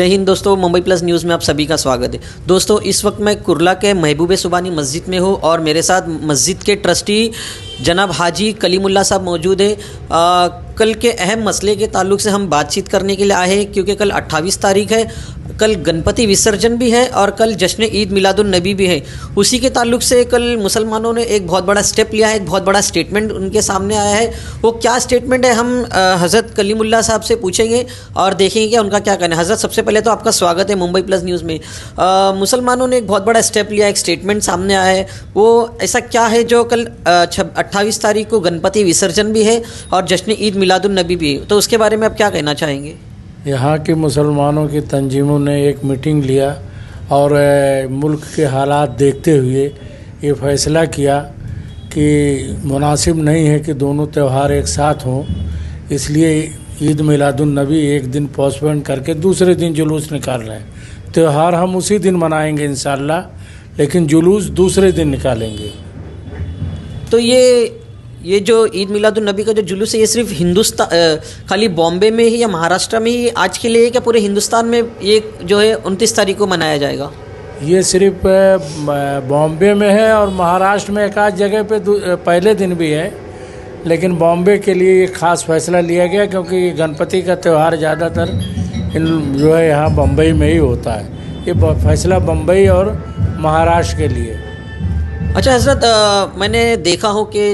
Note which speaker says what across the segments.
Speaker 1: जय हिंद दोस्तों, Mumbai plus news में आप सभी का स्वागत है। दोस्तों, इस वक्त मैं कुर्ला के महबूब सुबानी मस्जिद में हूँ और मेरे साथ मस्जिद के ट्रस्टी जनाब हाजी कलीमुल्ला साहब मौजूद है। कल के अहम मसले के ताल्लुक से हम बातचीत करने के लिए आए हैं, क्योंकि कल 28 तारीख है, कल गणपति विसर्जन भी है और कल जश्न ईद मिलादुन नबी भी है। उसी के ताल्लुक से कल मुसलमानों ने एक बहुत बड़ा स्टेप लिया है, एक बहुत बड़ा स्टेटमेंट उनके सामने आया है। वो क्या स्टेटमेंट है, हम हज़रत कलीमुल्ला साहब से पूछेंगे और देखेंगे कि उनका क्या कहना है। हज़रत, सबसे पहले तो आपका स्वागत है मुंबई प्लस न्यूज़ में। मुसलमानों ने एक बहुत बड़ा स्टेप लिया, एक स्टेटमेंट सामने आया है। वो ऐसा क्या है जो कल 28 तारीख को गणपति विसर्जन भी है और जश्न ईद मिलादुन नबी भी है, तो उसके बारे में आप क्या कहना चाहेंगे?
Speaker 2: यहाँ के मुसलमानों की तंजीमों ने एक मीटिंग लिया और मुल्क के हालात देखते हुए ये फ़ैसला किया कि मुनासिब नहीं है कि दोनों त्यौहार एक साथ हों, इसलिए ईद मिलादुन नबी एक दिन पोस्टपोन करके दूसरे दिन जुलूस निकाल रहे हैं। त्यौहार हम उसी दिन मनाएंगे इंशाअल्लाह, लेकिन जुलूस दूसरे दिन निकालेंगे।
Speaker 1: तो ये जो ईद मिलादुन नबी का जो जुलूस है, ये सिर्फ हिंदुस्तान खाली बॉम्बे में ही या महाराष्ट्र में ही आज के लिए, क्या पूरे हिंदुस्तान में ये जो है 29 तारीख को मनाया जाएगा?
Speaker 2: ये सिर्फ बॉम्बे में है और महाराष्ट्र में एक आध जगह पे पहले दिन भी है, लेकिन बॉम्बे के लिए ये ख़ास फैसला लिया गया क्योंकि गणपति का त्यौहार ज़्यादातर जो है यहाँ बम्बई में ही होता है। ये फैसला बम्बई और महाराष्ट्र के लिए।
Speaker 1: अच्छा हज़रत, मैंने देखा हो कि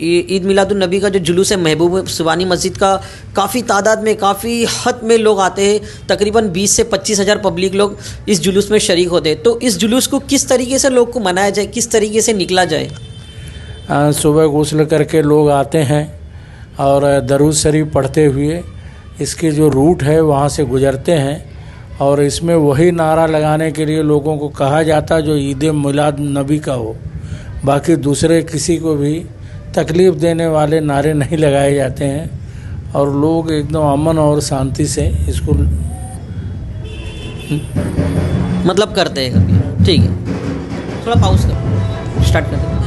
Speaker 1: ईद मिलादुन नबी का जो जुलूस है महबूब सुबानी मस्जिद का, काफ़ी तादाद में, काफ़ी हद में लोग आते हैं। तकरीबन 20 से 25 हज़ार पब्लिक लोग इस जुलूस में शरीक होते हैं। तो इस जुलूस को किस तरीके से लोग को मनाया जाए, किस तरीके से निकला जाए?
Speaker 2: सुबह गुस्ल करके लोग आते हैं और दरूद शरीफ पढ़ते हुए इसके जो रूट है वहाँ से गुजरते हैं और इसमें वही नारा लगाने के लिए लोगों को कहा जाता है जो ईद मिलाद नबी का हो। बाकी दूसरे किसी को भी तकलीफ़ देने वाले नारे नहीं लगाए जाते हैं और लोग एकदम अमन और शांति से इसको
Speaker 1: मतलब करते हैं। ठीक है, थोड़ा पाउस कर स्टार्ट करते हैं।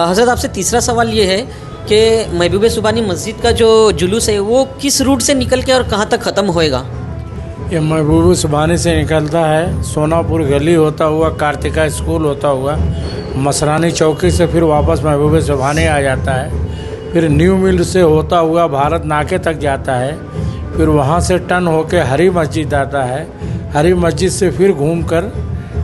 Speaker 1: हज़रत, आपसे तीसरा सवाल ये है कि महबूब सुबानी मस्जिद का जो जुलूस है वो किस रूट से निकल के और कहाँ तक ख़त्म होएगा?
Speaker 2: ये महबूब सुबानी से निकलता है, सोनापुर गली होता हुआ, कार्तिका स्कूल होता हुआ, मसरानी चौकी से फिर वापस महबूब सुबानी आ जाता है, फिर न्यू मिल से होता हुआ भारत नाके तक जाता है, फिर वहाँ से टर्न होके हरी मस्जिद आता है, हरी मस्जिद से फिर घूमकर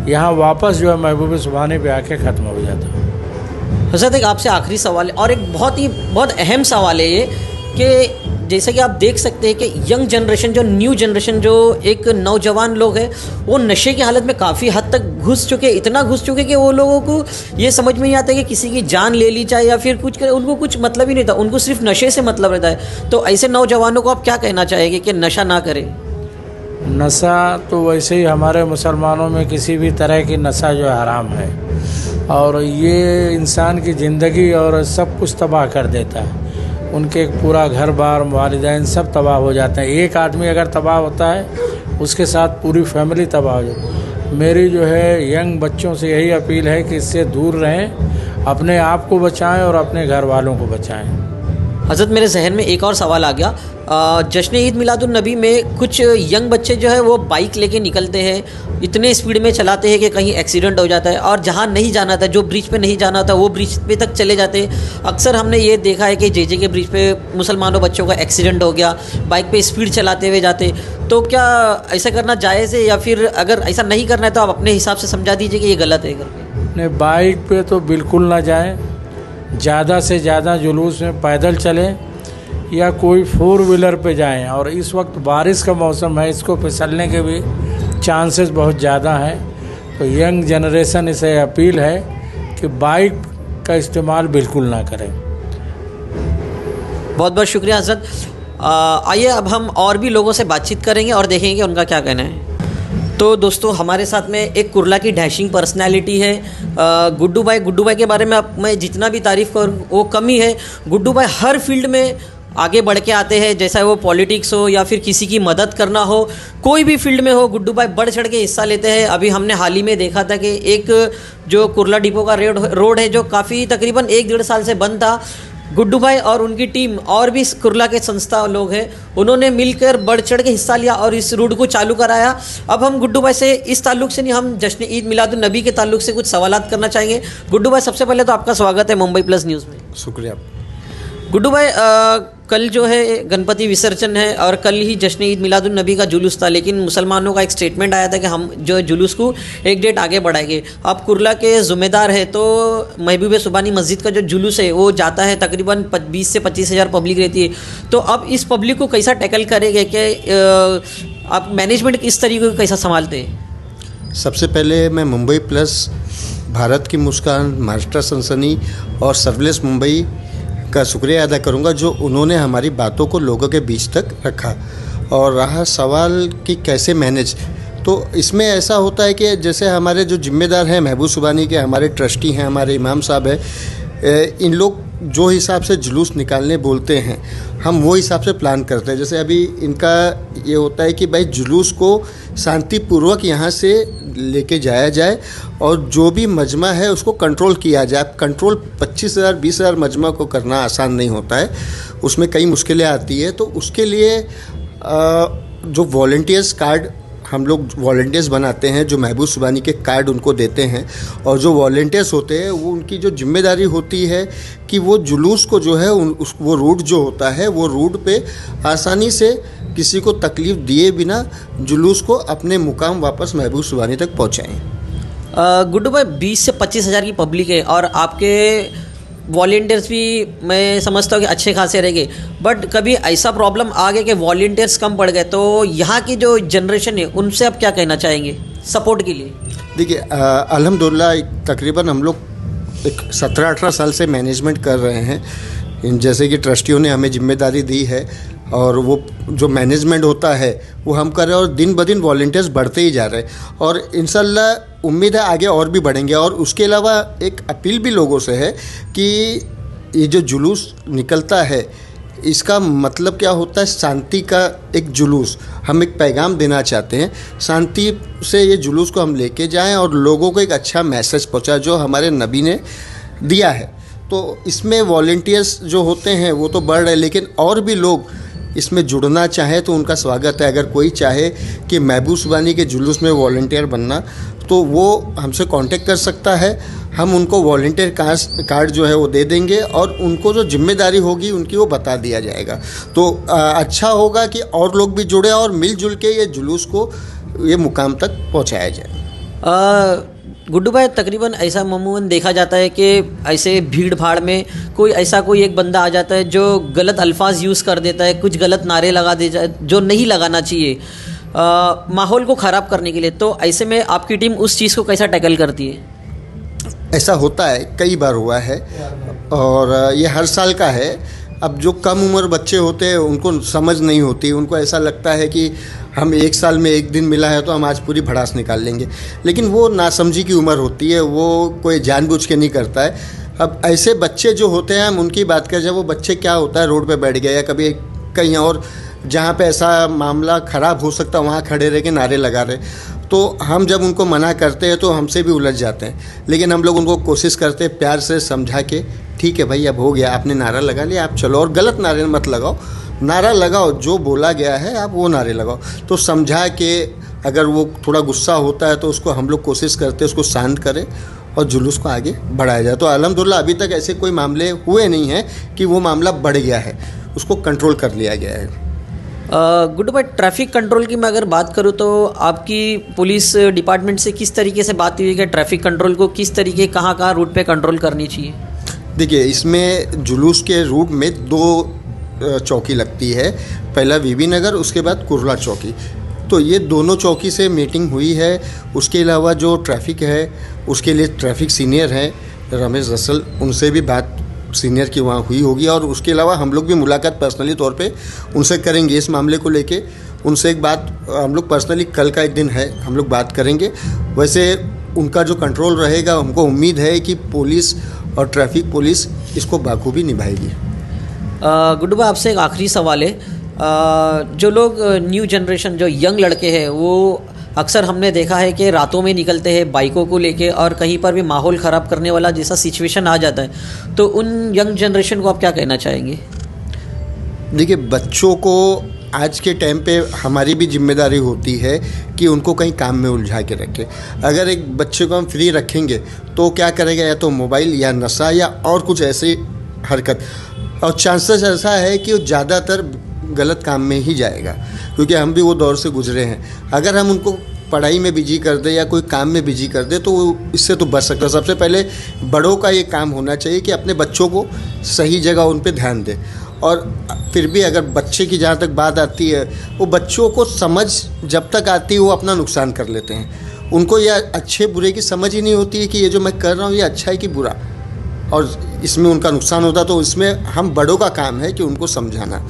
Speaker 2: यहाँ वापस जो है महबूब सुबानी पे आके ख़त्म हो जाता है।
Speaker 1: हज़रत, एक आपसे आखिरी सवाल है और एक बहुत अहम सवाल है ये कि जैसे कि आप देख सकते हैं कि यंग जनरेशन, जो न्यू जनरेशन, जो एक नौजवान लोग हैं, वो नशे की हालत में काफ़ी हद तक घुस चुके, इतना घुस चुके कि वो लोगों को ये समझ में नहीं आता कि किसी की जान ले ली जाए या फिर कुछ करे, उनको कुछ मतलब ही नहीं था, उनको सिर्फ नशे से मतलब रहता है। तो ऐसे नौजवानों को आप क्या कहना चाहेंगे कि नशा ना करें?
Speaker 2: नशा तो वैसे ही हमारे मुसलमानों में किसी भी तरह की नशा जो है हराम है और ये इंसान की ज़िंदगी और सब कुछ तबाह कर देता है। उनके पूरा घर बार, वालिदैन सब तबाह हो जाते हैं। एक आदमी अगर तबाह होता है उसके साथ पूरी फैमिली तबाह हो जाती है। मेरी जो है यंग बच्चों से यही अपील है कि इससे दूर रहें, अपने आप को बचाएं और अपने घर वालों को बचाएं।
Speaker 1: हज़रत, मेरे जहन में एक और सवाल आ गया। जश्न ईद मिलादुन नबी में कुछ यंग बच्चे जो है वो बाइक लेके निकलते हैं, इतने स्पीड में चलाते हैं कि कहीं एक्सीडेंट हो जाता है और जहाँ नहीं जाना था, जो ब्रिज पे नहीं जाना था, वो ब्रिज पे तक चले जाते हैं। अक्सर हमने ये देखा है कि जे के ब्रिज पे मुसलमानों बच्चों का एक्सीडेंट हो गया, बाइक पे स्पीड चलाते हुए जाते। तो क्या ऐसा करना जायज़ है या फिर अगर ऐसा नहीं करना है तो आप अपने हिसाब से समझा दीजिए कि ये गलत है करके?
Speaker 2: नहीं, बाइक पे तो बिल्कुल ना जाएं, ज़्यादा से ज़्यादा जुलूस में पैदल चलें या कोई 4 व्हीलर पे जाएं। और इस वक्त बारिश का मौसम है, इसको फिसलने के भी चांसेस बहुत ज़्यादा हैं। तो यंग जनरेशन इसे अपील है कि बाइक का इस्तेमाल बिल्कुल ना करें।
Speaker 1: बहुत बहुत शुक्रिया हज़रत। आइए अब हम और भी लोगों से बातचीत करेंगे और देखेंगे उनका क्या कहना है। तो दोस्तों, हमारे साथ में एक कुर्ला की डैशिंग पर्सनैलिटी है, गुड्डू भाई। गुड्डू भाई के बारे में मैं जितना भी तारीफ़ करूँ वो कम ही है। गुड्डू भाई हर फील्ड में आगे बढ़ के आते हैं, जैसा वो पॉलिटिक्स हो या फिर किसी की मदद करना हो, कोई भी फील्ड में हो, गुड्डू भाई बढ़ चढ़ के हिस्सा लेते हैं। अभी हमने हाल ही में देखा था कि एक जो कुर्ला डिपो का रोड है जो काफ़ी तकरीबन 1-1.5 साल से बंद था, गुड्डू भाई और उनकी टीम और भी कुर्ला के संस्था लोग हैं, उन्होंने मिलकर बढ़ चढ़ के हिस्सा लिया और इस रूट को चालू कराया। अब हम गुड्डू भाई से इस ताल्लुक से नहीं, हम जश्न ईद मिलादुन नबी के ताल्लुक से कुछ सवालात करना चाहेंगे। गुड्डू भाई, सबसे पहले तो आपका स्वागत है मुंबई प्लस न्यूज़ में।
Speaker 2: शुक्रिया।
Speaker 1: गुड्डू भाई, कल जो है गणपति विसर्जन है और कल ही जश्न ईद मिलादुन नबी का जुलूस था, लेकिन मुसलमानों का एक स्टेटमेंट आया था कि हम जो है जुलूस को एक डेट आगे बढ़ाएंगे। आप कुर्ला के ज़िम्मेदार है, तो महबूब सुबानी मस्जिद का जो जुलूस है वो जाता है, तकरीबन 20 से 25 हज़ार पब्लिक रहती है, तो अब इस पब्लिक को कैसा टैकल करेंगे कि आप मैनेजमेंट इस तरीके को कैसा संभालते हैं?
Speaker 3: सबसे पहले मैं मुंबई प्लस, भारत की मुस्कान, महाराष्ट्र सनसनी और सर्विलेंस मुंबई का शुक्रिया अदा करूंगा, जो उन्होंने हमारी बातों को लोगों के बीच तक रखा। और रहा सवाल कि कैसे मैनेज, तो इसमें ऐसा होता है कि जैसे हमारे जो जिम्मेदार हैं महबूब सुबानी के, हमारे ट्रस्टी हैं, हमारे इमाम साहब हैं, इन लोग जो हिसाब से जुलूस निकालने बोलते हैं हम वो हिसाब से प्लान करते हैं। जैसे अभी इनका ये होता है कि भाई जुलूस को शांतिपूर्वक यहाँ से लेके जाया जाए और जो भी मजमा है उसको कंट्रोल किया जाए। कंट्रोल 25,000 20,000 मजमा को करना आसान नहीं होता है, उसमें कई मुश्किलें आती है। तो उसके लिए जो वॉलंटियर्स कार्ड हम लोग वॉलंटियर्स बनाते हैं, जो महबूब सुबानी के कार्ड उनको देते हैं, और जो वॉलंटियर्स होते हैं वो उनकी जो जिम्मेदारी होती है कि वो जुलूस को जो है वो रूट जो होता है वो रूट पे आसानी से किसी को तकलीफ़ दिए बिना जुलूस को अपने मुकाम वापस महबूब सुबानी तक पहुँचाएँ।
Speaker 1: गुड्डू भाई, 20 से 25 हज़ार की पब्लिक है और आपके वॉलंटियर्स भी मैं समझता हूँ कि अच्छे खासे रहेंगे, बट कभी ऐसा प्रॉब्लम आ गया कि वॉलंटियर्स कम पड़ गए, तो यहाँ की जो जनरेशन है उनसे आप क्या कहना चाहेंगे सपोर्ट के लिए?
Speaker 3: देखिए, अल्हम्दुलिल्लाह तकरीबन हम लोग एक 17-18 साल से मैनेजमेंट कर रहे हैं। जैसे कि ट्रस्टियों ने हमें जिम्मेदारी दी है और वो जो मैनेजमेंट होता है वो हम कर रहे हैं, और दिन ब दिन वॉलंटियर्स बढ़ते ही जा रहे हैं और इंशाल्लाह उम्मीद है आगे और भी बढ़ेंगे। और उसके अलावा एक अपील भी लोगों से है कि ये जो जुलूस निकलता है इसका मतलब क्या होता है, शांति का एक जुलूस। हम एक पैगाम देना चाहते हैं, शांति से ये जुलूस को हम लेके जाएं और लोगों को एक अच्छा मैसेज पहुंचाएं जो हमारे नबी ने दिया है। तो इसमें वॉलंटियर्स जो होते हैं वो तो बढ़ रहे हैं, लेकिन और भी लोग इसमें जुड़ना चाहे तो उनका स्वागत है। अगर कोई चाहे कि महबूब सुबानी के जुलूस में वॉलंटियर बनना तो वो हमसे कांटेक्ट कर सकता है, हम उनको वॉलंटियर कार्ड जो है वो दे देंगे और उनको जो जिम्मेदारी होगी उनकी वो बता दिया जाएगा। तो अच्छा होगा कि और लोग भी जुड़े और मिलजुल के ये जुलूस को ये मुकाम तक पहुंचाया जाए।
Speaker 1: गुड्डू भाई, तकरीबन ऐसा अमूमन देखा जाता है कि ऐसे भीड़ भाड़ में कोई एक बंदा आ जाता है जो गलत अल्फाज यूज़ कर देता है, कुछ गलत नारे लगा दे जाए जो नहीं लगाना चाहिए माहौल को ख़राब करने के लिए, तो ऐसे में आपकी टीम उस चीज़ को कैसा टैकल करती है?
Speaker 3: ऐसा होता है, कई बार हुआ है और ये हर साल का है। अब जो कम उम्र बच्चे होते हैं उनको समझ नहीं होती, उनको ऐसा लगता है कि हम एक साल में एक दिन मिला है तो हम आज पूरी भड़ास निकाल लेंगे, लेकिन वो नासमझी की उम्र होती है, वो कोई जानबूझ के नहीं करता है। अब ऐसे बच्चे जो होते हैं हम उनकी बात करें, जब वो बच्चे क्या होता है रोड पे बैठ गए या कभी कहीं और जहाँ पे ऐसा मामला ख़राब हो सकता है वहाँ खड़े रह के नारे लगा रहे, तो हम जब उनको मना करते हैं तो हमसे भी उलझ जाते हैं। लेकिन हम लोग उनको कोशिश करते हैं प्यार से समझा के, ठीक है भाई अब हो गया, आपने नारा लगा लिया, आप चलो, और गलत नारे मत लगाओ, नारा लगाओ जो बोला गया है आप वो नारे लगाओ। तो समझा के अगर वो थोड़ा गुस्सा होता है तो उसको हम लोग कोशिश करते हैं उसको शांत करें और जुलूस को आगे बढ़ाया जाए। तो अल्हम्दुलिल्लाह अभी तक ऐसे कोई मामले हुए नहीं हैं कि वो मामला बढ़ गया है, उसको कंट्रोल कर लिया गया है।
Speaker 1: गुड भाई, ट्रैफिक कंट्रोल की मैं अगर बात करूँ तो आपकी पुलिस डिपार्टमेंट से किस तरीके से बात हुई कि ट्रैफिक कंट्रोल को किस तरीके कहाँ रूट पे कंट्रोल करनी चाहिए?
Speaker 3: देखिए, इसमें जुलूस के रूट में 2 चौकी लगती है, पहला वीवी नगर, उसके बाद कुर्ला चौकी। तो ये दोनों चौकी से मीटिंग हुई है। उसके अलावा जो ट्रैफिक है उसके लिए ट्रैफिक सीनियर हैं रमेश रसल, उनसे भी बात सीनियर की वहाँ हुई होगी। और उसके अलावा हम लोग भी मुलाकात पर्सनली तौर पे उनसे करेंगे इस मामले को लेके। उनसे एक बात हम लोग पर्सनली, कल का एक दिन है, हम लोग बात करेंगे। वैसे उनका जो कंट्रोल रहेगा, हमको उम्मीद है कि पुलिस और ट्रैफिक पुलिस इसको बाखूबी निभाएगी।
Speaker 1: गुड्डू भाई, आपसे एक आखिरी सवाल है। जो लोग न्यू जनरेशन जो यंग लड़के हैं वो अक्सर हमने देखा है कि रातों में निकलते हैं बाइकों को लेके और कहीं पर भी माहौल ख़राब करने वाला जैसा सिचुएशन आ जाता है, तो उन यंग जनरेशन को आप क्या कहना चाहेंगे?
Speaker 3: देखिए, बच्चों को आज के टाइम पे हमारी भी जिम्मेदारी होती है कि उनको कहीं काम में उलझा के रखें। अगर एक बच्चे को हम फ्री रखेंगे तो क्या करेगा, या तो मोबाइल या नशा या और कुछ ऐसी हरकत, और चांसेस ऐसा है कि वो ज़्यादातर गलत काम में ही जाएगा, क्योंकि हम भी वो दौर से गुजरे हैं। अगर हम उनको पढ़ाई में बिजी कर दे या कोई काम में बिजी कर दे तो वो इससे तो बच सकता है। सबसे पहले बड़ों का ये काम होना चाहिए कि अपने बच्चों को सही जगह उन पे ध्यान दे। और फिर भी अगर बच्चे की जहाँ तक बात आती है, वो बच्चों को समझ जब तक आती है वो अपना नुकसान कर लेते हैं। उनको यह अच्छे बुरे की समझ ही नहीं होती है कि ये जो मैं कर रहा हूँ ये अच्छा है कि बुरा, और इसमें उनका नुकसान होता। तो इसमें हम बड़ों का काम है कि उनको समझाना,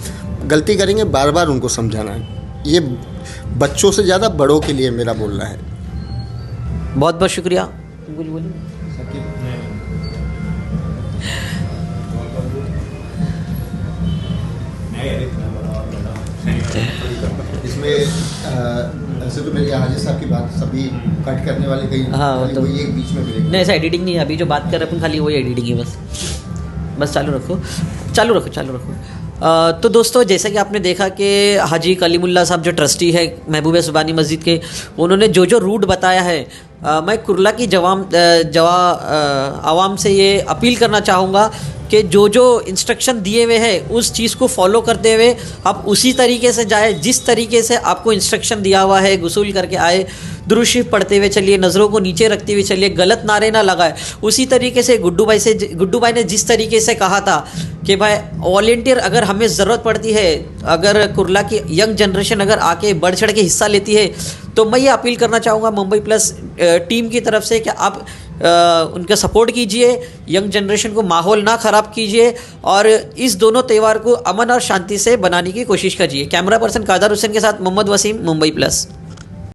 Speaker 3: गलती करेंगे बार बार उनको समझाना है। ये बच्चों से ज़्यादा बड़ों के लिए मेरा बोलना है।
Speaker 1: बहुत बहुत शुक्रिया। बोलिए।
Speaker 3: इसमें ऐसे तो मेरे हाजी साहब की बात सभी कट करने वाले कहीं,
Speaker 1: हाँ, तो
Speaker 3: वही एक बीच में ब्रेक।
Speaker 1: नहीं, ऐसा एडिटिंग नहीं है, अभी जो बात कर रहे हैं अपन खाली वही एडिटिंग है बस चालू रखो। तो दोस्तों, जैसा कि आपने देखा कि हाजी कलीमुल्ला साहब जो ट्रस्टी है महबूबा सुबानी मस्जिद के, उन्होंने जो रूट बताया है, मैं कुर्ला की आवाम से ये अपील करना चाहूँगा कि जो इंस्ट्रक्शन दिए हुए हैं उस चीज़ को फॉलो करते हुए आप उसी तरीके से जाए जिस तरीके से आपको इंस्ट्रक्शन दिया हुआ है। गुसूल करके आए, दुरूद शरीफ पढ़ते हुए चलिए, नज़रों को नीचे रखते हुए चलिए, गलत नारे ना लगाए। उसी तरीके से गुड्डू भाई ने जिस तरीके से कहा था कि भाई वॉलेंटियर अगर हमें ज़रूरत पड़ती है, अगर कुर्ला की यंग जनरेशन अगर आके बढ़ चढ़ के हिस्सा लेती है, तो मैं ये अपील करना चाहूँगा मुंबई प्लस टीम की तरफ से कि आप उनका सपोर्ट कीजिए, यंग जनरेशन को माहौल ना ख़राब कीजिए और इस दोनों त्यौहार को अमन और शांति से बनाने की कोशिश कीजिए। कैमरा पर्सन कादर हुसैन के साथ मोहम्मद वसीम, मुंबई प्लस।